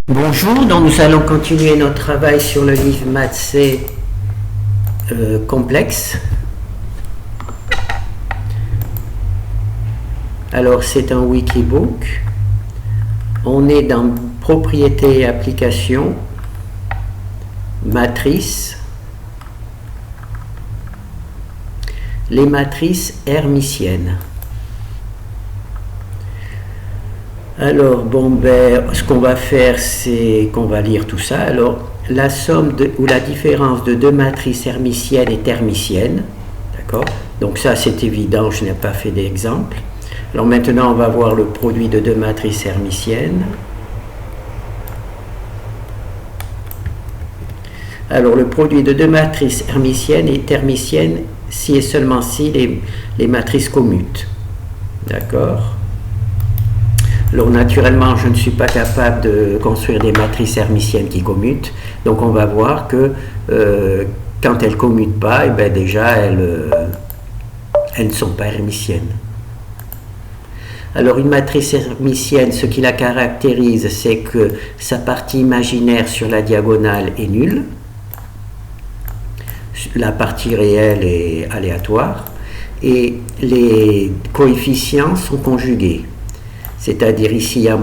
Bonjour, donc nous allons continuer notre travail sur le livre Maths C complexe. Alors c'est un Wikibook. On est dans propriété et application, matrices, les matrices hermitiennes. Alors, ce qu'on va faire, c'est qu'on va lire tout ça. Alors, la somme ou la différence de deux matrices hermitiennes est hermitienne. D'accord? Donc ça, c'est évident, je n'ai pas fait d'exemple. Alors maintenant, on va voir le produit de deux matrices hermitiennes. Alors, le produit de deux matrices hermitiennes est hermitienne si et seulement si les matrices commutent. D'accord? Alors naturellement, je ne suis pas capable de construire des matrices hermitiennes qui commutent. Donc on va voir que quand elles ne commutent pas, déjà elles ne sont pas hermitiennes. Alors une matrice hermitienne, ce qui la caractérise, c'est que sa partie imaginaire sur la diagonale est nulle. La partie réelle est aléatoire. Et les coefficients sont conjugués. C'est-à-dire ici, il y a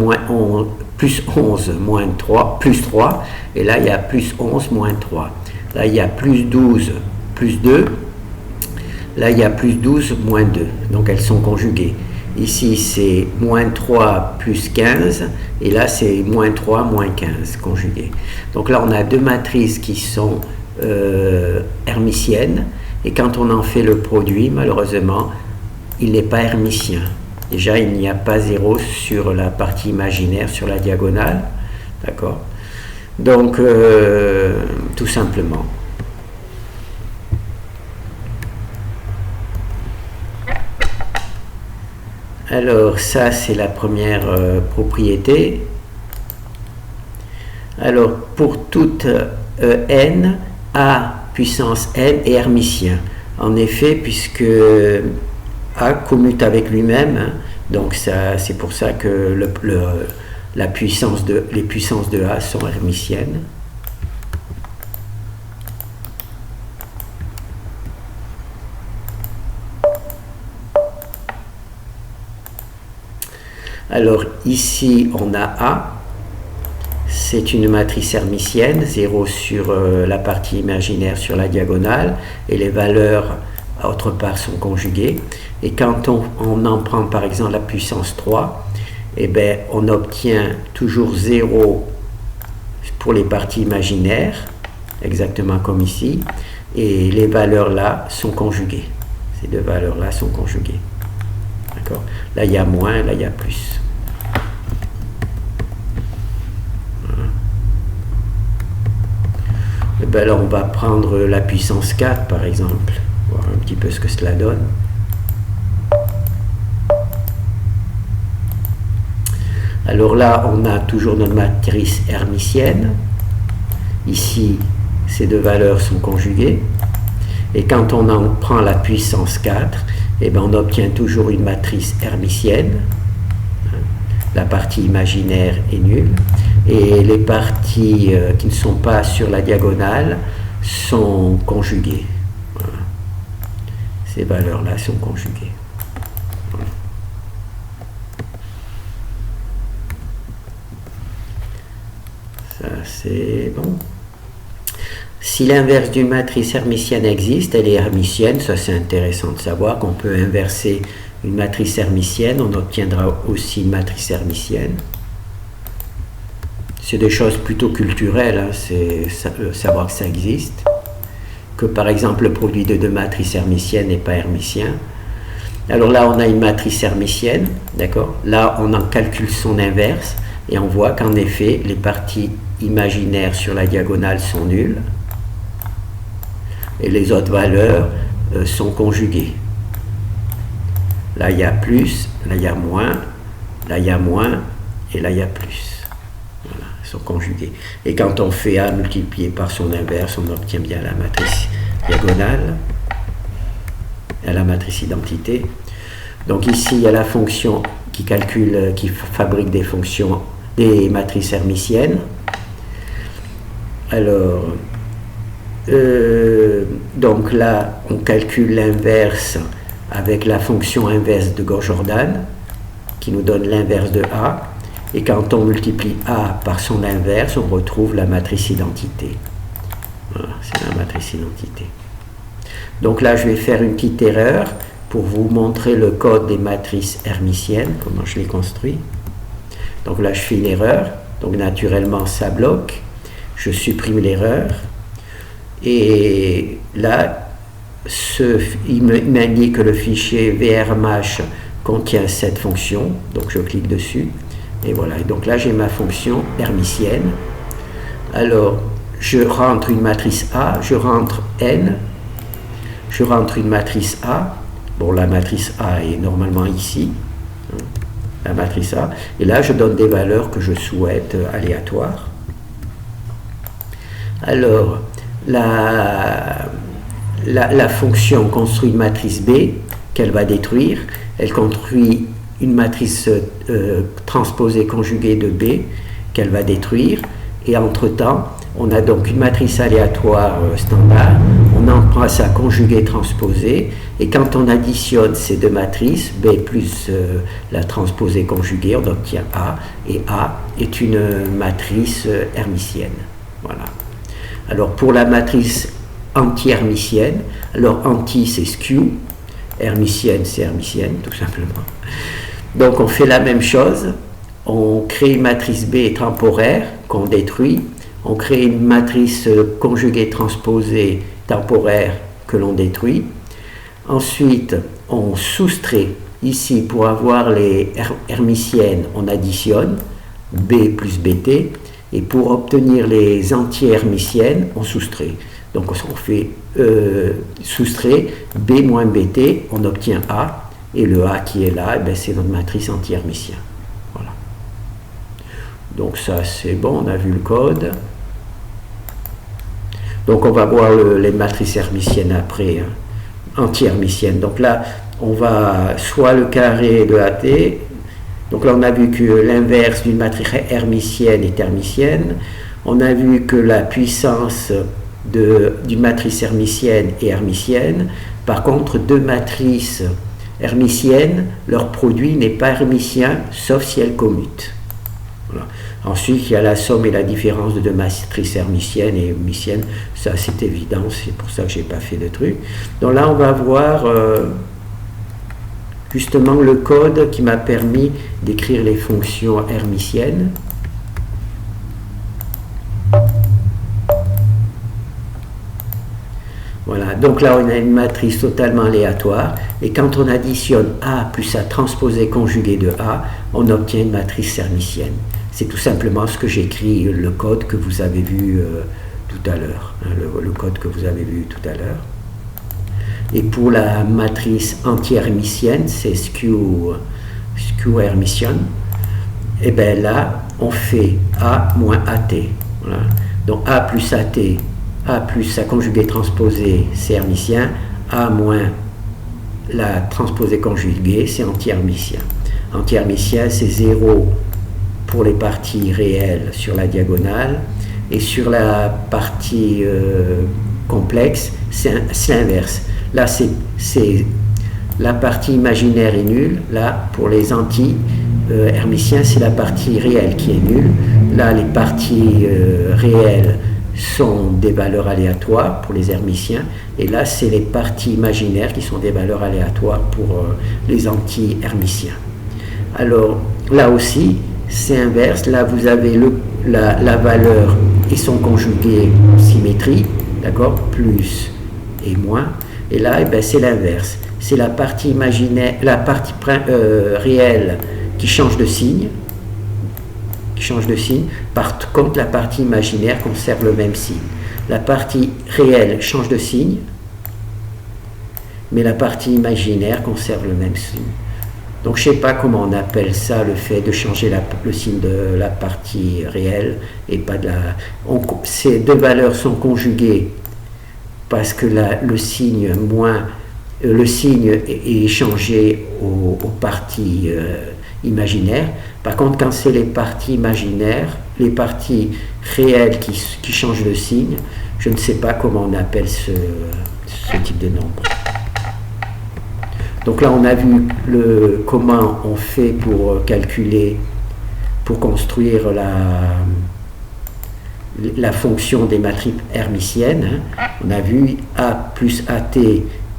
plus 11, moins 3, plus 3, et là, il y a plus 11, moins 3. Là, il y a plus 12, plus 2. Là, il y a plus 12, moins 2. Donc, elles sont conjuguées. Ici, c'est moins 3, plus 15, et là, c'est moins 3, moins 15, conjuguées. Donc là, on a deux matrices qui sont hermitiennes, et quand on en fait le produit, malheureusement, il n'est pas hermitien. Déjà, il n'y a pas 0 sur la partie imaginaire, sur la diagonale. D'accord? Donc, tout simplement. Alors, ça, c'est la première propriété. Alors, pour toute n, A puissance n est hermitien. En effet, puisque A commute avec lui-même, hein, donc c'est pour ça que les puissances de A sont hermitiennes. Alors ici on a A, c'est une matrice hermitienne, 0 sur la partie imaginaire sur la diagonale, et les valeurs autre part sont conjuguées. Et quand on en prend par exemple la puissance 3, on obtient toujours 0 pour les parties imaginaires, exactement comme ici, et les valeurs là sont conjuguées. Ces deux valeurs là sont conjuguées. D'accord? Là il y a moins, là il y a plus. Voilà. Là on va prendre la puissance 4 par exemple, voir un petit peu ce que cela donne. Alors là, on a toujours notre matrice hermitienne. Ici, ces deux valeurs sont conjuguées. Et quand on en prend la puissance 4, on obtient toujours une matrice hermitienne. La partie imaginaire est nulle. Et les parties qui ne sont pas sur la diagonale sont conjuguées. Voilà. Ces valeurs-là sont conjuguées. Voilà. Ça, c'est bon. Si l'inverse d'une matrice hermitienne existe, elle est hermitienne. Ça, c'est intéressant de savoir qu'on peut inverser une matrice hermitienne. On obtiendra aussi une matrice hermitienne. C'est des choses plutôt culturelles, hein, c'est savoir que ça existe. Que par exemple, le produit de deux matrices hermitiennes n'est pas hermitien. Alors là, on a une matrice hermitienne, d'accord? Là, on en calcule son inverse. Et on voit qu'en effet, les parties imaginaires sur la diagonale sont nulles. Et les autres valeurs sont conjuguées. Là, il y a plus, là, il y a moins, là, il y a moins, et là, il y a plus. Voilà, elles sont conjuguées. Et quand on fait A multiplié par son inverse, on obtient bien la matrice diagonale, et la matrice identité. Donc ici, il y a la fonction qui calcule, qui fabrique des fonctions des matrices hermitiennes. Alors, donc là, on calcule l'inverse avec la fonction inverse de Gauss-Jordan, qui nous donne l'inverse de A. Et quand on multiplie A par son inverse, on retrouve la matrice identité. Voilà, c'est la matrice identité. Donc là, je vais faire une petite erreur pour vous montrer le code des matrices hermitiennes, comment je les construis. Donc là, je fais une erreur. Donc naturellement, ça bloque. Je supprime l'erreur. Et là, il m'indique que le fichier vrmh contient cette fonction. Donc je clique dessus. Et voilà. Et donc là, j'ai ma fonction hermitienne. Alors, je rentre une matrice A, je rentre N. Je rentre une matrice A. Bon, la matrice A est normalement ici. La matrice A. Et là, je donne des valeurs que je souhaite aléatoires. Alors, la fonction construit une matrice B qu'elle va détruire. Elle construit une matrice transposée conjuguée de B qu'elle va détruire. Et entre-temps, on a donc une matrice aléatoire standard. On en prend sa conjuguée transposée. Et quand on additionne ces deux matrices, B plus la transposée conjuguée, on obtient A. Et A est une matrice hermitienne. Voilà. Alors pour la matrice anti-hermitienne, alors anti c'est skew, hermitienne c'est hermitienne tout simplement. Donc on fait la même chose, on crée une matrice B temporaire qu'on détruit, on crée une matrice conjuguée transposée temporaire que l'on détruit. Ensuite on soustrait, ici pour avoir les hermitiennes on additionne B plus BT. Et pour obtenir les anti-hermitiennes, on soustrait. Donc on fait soustrait B moins BT, on obtient A. Et le A qui est là, c'est notre matrice anti-hermitienne. Voilà. Donc ça c'est bon, on a vu le code. Donc on va voir les matrices hermitiennes après, hein, anti-hermitiennes. Donc là, on va soit le carré de AT. Donc là, on a vu que l'inverse d'une matrice hermitienne est hermitienne. On a vu que la puissance d'une matrice hermitienne est hermitienne. Par contre, deux matrices hermitiennes, leur produit n'est pas hermitien, sauf si elles commutent. Voilà. Ensuite, il y a la somme et la différence de deux matrices hermitiennes et hermitiennes. Ça, c'est évident, c'est pour ça que je n'ai pas fait de truc. Donc là, on va voir... justement le code qui m'a permis d'écrire les fonctions hermitiennes. Voilà, donc là on a une matrice totalement aléatoire et quand on additionne A plus sa transposée conjuguée de A, on obtient une matrice hermitienne. C'est tout simplement ce que j'écris, le code que vous avez vu tout à l'heure, hein, le code que vous avez vu tout à l'heure. Et pour la matrice anti-hermitienne, c'est skew hermitian. Et bien là, on fait A moins AT. Voilà. Donc A plus AT, A plus sa conjuguée transposée, c'est hermitien. A moins la transposée conjuguée, c'est anti-hermitien. Anti-hermitien, c'est 0 pour les parties réelles sur la diagonale. Et sur la partie complexe, c'est l'inverse. Là, c'est la partie imaginaire est nulle. Là, pour les anti-hermitiens, c'est la partie réelle qui est nulle. Là, les parties réelles sont des valeurs aléatoires pour les hermitiens. Et là, c'est les parties imaginaires qui sont des valeurs aléatoires pour les anti-hermitiens. Alors, là aussi, c'est inverse. Là, vous avez la valeur et son conjugué symétrie, d'accord, plus et moins. Et là, c'est l'inverse. C'est la partie imaginaire, la partie réelle qui change de signe. Par contre, la partie imaginaire conserve le même signe. La partie réelle change de signe, mais la partie imaginaire conserve le même signe. Donc, je ne sais pas comment on appelle ça, le fait de changer le signe de la partie réelle et pas de la... ces deux valeurs sont conjuguées parce que le signe est changé aux parties imaginaires. Par contre, quand c'est les parties imaginaires, les parties réelles qui changent de signe, je ne sais pas comment on appelle ce type de nombre. Donc là, on a vu comment on fait pour calculer, pour construire la fonction des matrices hermitiennes. On a vu A plus AT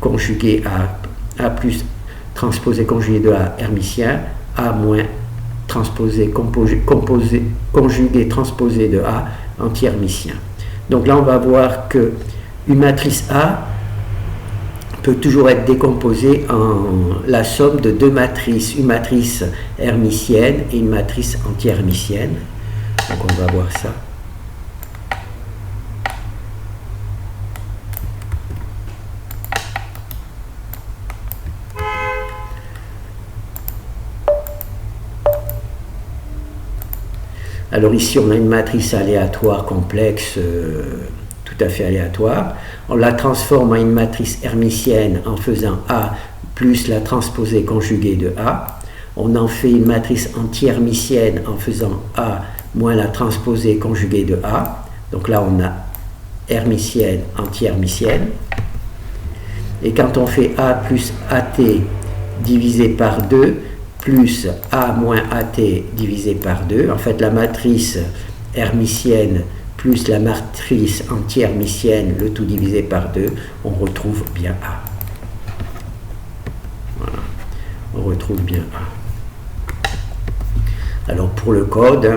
conjugué à A plus transposé conjugué de A hermitien, A moins transposé conjugué transposé de A anti-hermitien. Donc là, on va voir que une matrice A peut toujours être décomposée en la somme de deux matrices, une matrice hermitienne et une matrice anti-hermitienne. Donc on va voir ça. Alors ici, on a une matrice aléatoire complexe, tout à fait aléatoire. On la transforme en une matrice hermitienne en faisant A plus la transposée conjuguée de A. On en fait une matrice anti-hermitienne en faisant A moins la transposée conjuguée de A. Donc là, on a hermitienne, anti-hermitienne. Et quand on fait A plus AT divisé par 2, plus A moins AT divisé par 2, en fait la matrice hermitienne plus la matrice anti-hermitienne, le tout divisé par 2, on retrouve bien A. Voilà, on retrouve bien A. Alors pour le code,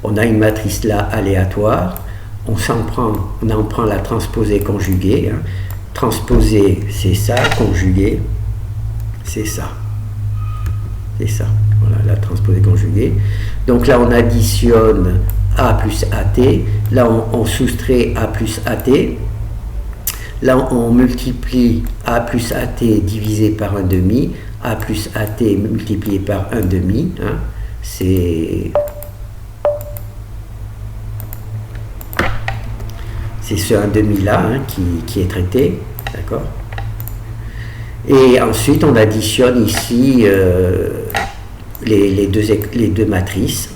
on a une matrice là aléatoire, on en prend la transposée conjuguée. Transposée, c'est ça, conjuguée, c'est ça. C'est ça, voilà, la transposée conjuguée. Donc là, on additionne A plus AT. Là, on soustrait A plus AT. Là, on multiplie A plus AT divisé par 1/2. A plus AT multiplié par 1/2. C'est ce 1/2 là qui est traité. D'accord ? Et ensuite, on additionne ici les deux matrices.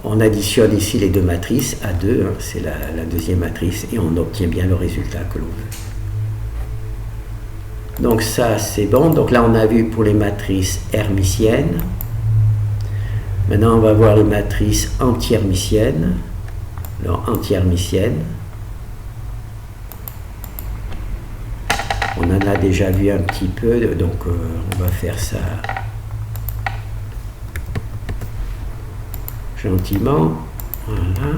On additionne ici les deux matrices, A2, c'est la deuxième matrice, et on obtient bien le résultat que l'on veut. Donc ça, c'est bon. Donc là, on a vu pour les matrices hermitiennes. Maintenant, on va voir les matrices anti-hermitiennes. Alors, anti-hermitiennes. On en a déjà vu un petit peu, donc on va faire ça gentiment. Voilà.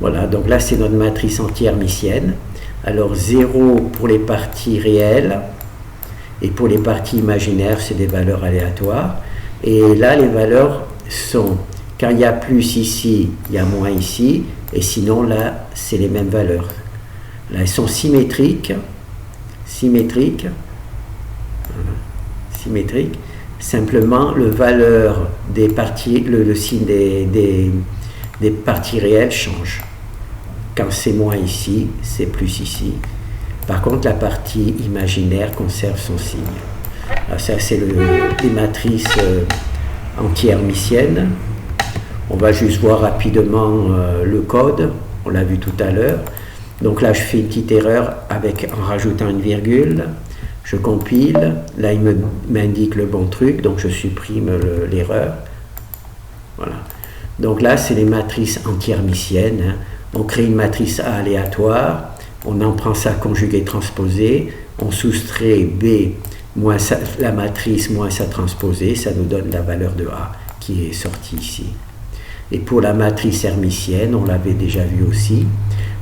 Voilà, donc là c'est notre matrice anti-hermitienne. Alors 0 pour les parties réelles et pour les parties imaginaires, c'est des valeurs aléatoires. Et là, les valeurs sont, quand il y a plus ici, il y a moins ici. Et sinon, là, c'est les mêmes valeurs. Là, elles sont symétriques. Symétriques. Symétriques. Simplement, le valeur des parties, le signe des parties réelles change. Quand c'est moins ici, c'est plus ici. Par contre, la partie imaginaire conserve son signe. Alors, ça, c'est les matrices anti-hermitiennes. On va juste voir rapidement le code, on l'a vu tout à l'heure. Donc là, je fais une petite erreur en rajoutant une virgule. Je compile, là, il m'indique le bon truc, donc je supprime l'erreur. Voilà. Donc là, c'est les matrices anti-hermitiennes. On crée une matrice A aléatoire, on en prend sa conjuguée transposée, on soustrait B moins la matrice moins sa transposée, ça nous donne la valeur de A qui est sortie ici. Et pour la matrice hermitienne, on l'avait déjà vu aussi,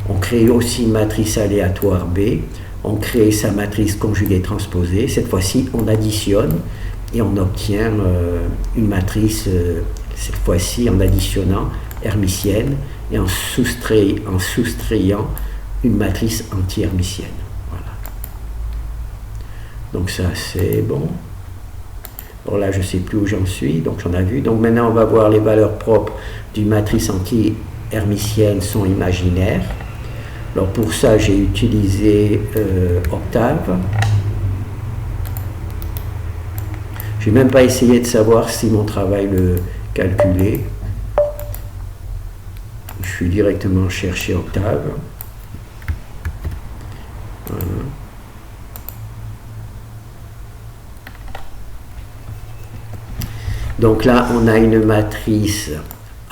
on crée aussi une matrice aléatoire B, on crée sa matrice conjuguée transposée, cette fois-ci on additionne et on obtient une matrice, cette fois-ci en additionnant hermitienne et en soustrayant une matrice anti-hermitienne. Voilà. Donc ça c'est bon. Alors là, je ne sais plus où j'en suis, donc j'en ai vu. Donc maintenant, on va voir les valeurs propres d'une matrice anti-hermitienne sont imaginaires. Alors pour ça, j'ai utilisé Octave. Je n'ai même pas essayé de savoir si mon travail le calculait. Je suis directement chercher Octave. Voilà. Donc là, on a une matrice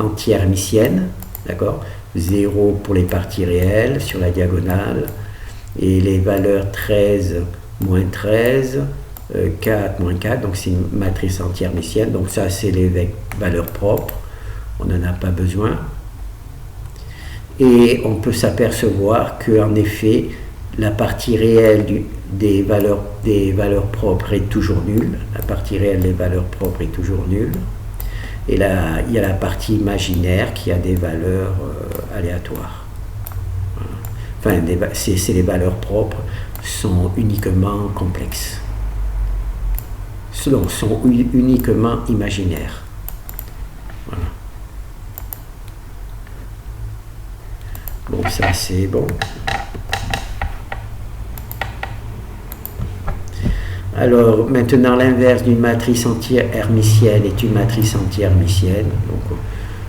anti-hermitienne, d'accord, 0 pour les parties réelles sur la diagonale, et les valeurs 13, moins 13, 4, moins 4, donc c'est une matrice anti-hermitienne, donc ça c'est les valeurs propres, on n'en a pas besoin. Et on peut s'apercevoir qu'en effet, la partie réelle des valeurs propres est toujours nulle, la partie réelle des valeurs propres est toujours nulle. Et là, il y a la partie imaginaire qui a des valeurs aléatoires. Voilà. Enfin, c'est les valeurs propres sont uniquement complexes. Sont uniquement imaginaires. Voilà. Bon, ça c'est bon. Alors, maintenant, l'inverse d'une matrice anti-hermitienne est une matrice anti-hermitienne. Donc,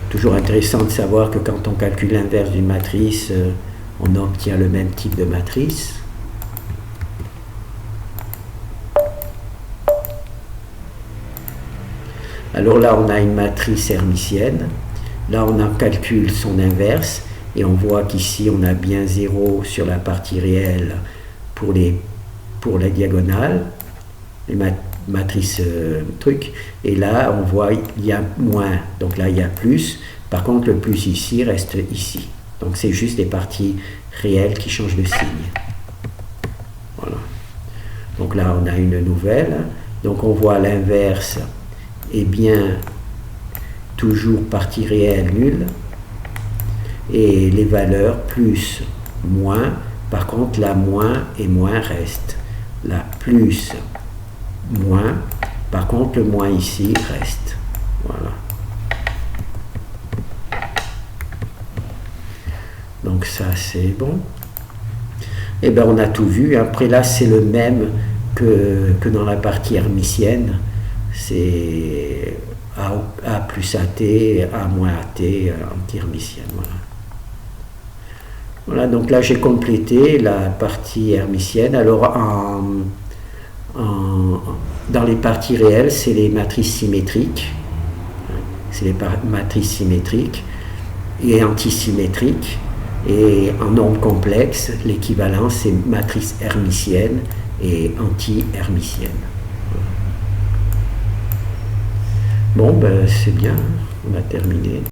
toujours intéressant de savoir que quand on calcule l'inverse d'une matrice, on obtient le même type de matrice. Alors là, on a une matrice hermitienne. Là, on en calcule son inverse. Et on voit qu'ici, on a bien 0 sur la partie réelle pour la diagonale. Les matrices truc, et là on voit il y a moins, donc là il y a plus, par contre le plus ici reste ici, donc c'est juste les parties réelles qui changent de signe. Voilà, donc là on a une nouvelle, donc on voit l'inverse est bien toujours partie réelle nulle, et les valeurs plus, moins, par contre la moins et moins reste, la plus, moins, par contre le moins ici reste. Voilà. Donc ça c'est bon. Et bien on a tout vu. Après là c'est le même que dans la partie hermitienne. C'est A plus AT, A moins AT, anti-hermitienne. Voilà. Voilà, donc là j'ai complété la partie hermitienne. Alors dans les parties réelles, c'est les matrices symétriques. C'est les matrices symétriques et antisymétriques. Et en nombre complexe, l'équivalent, c'est matrice hermitienne et anti-hermitienne. Bon, ben, c'est bien, on a terminé.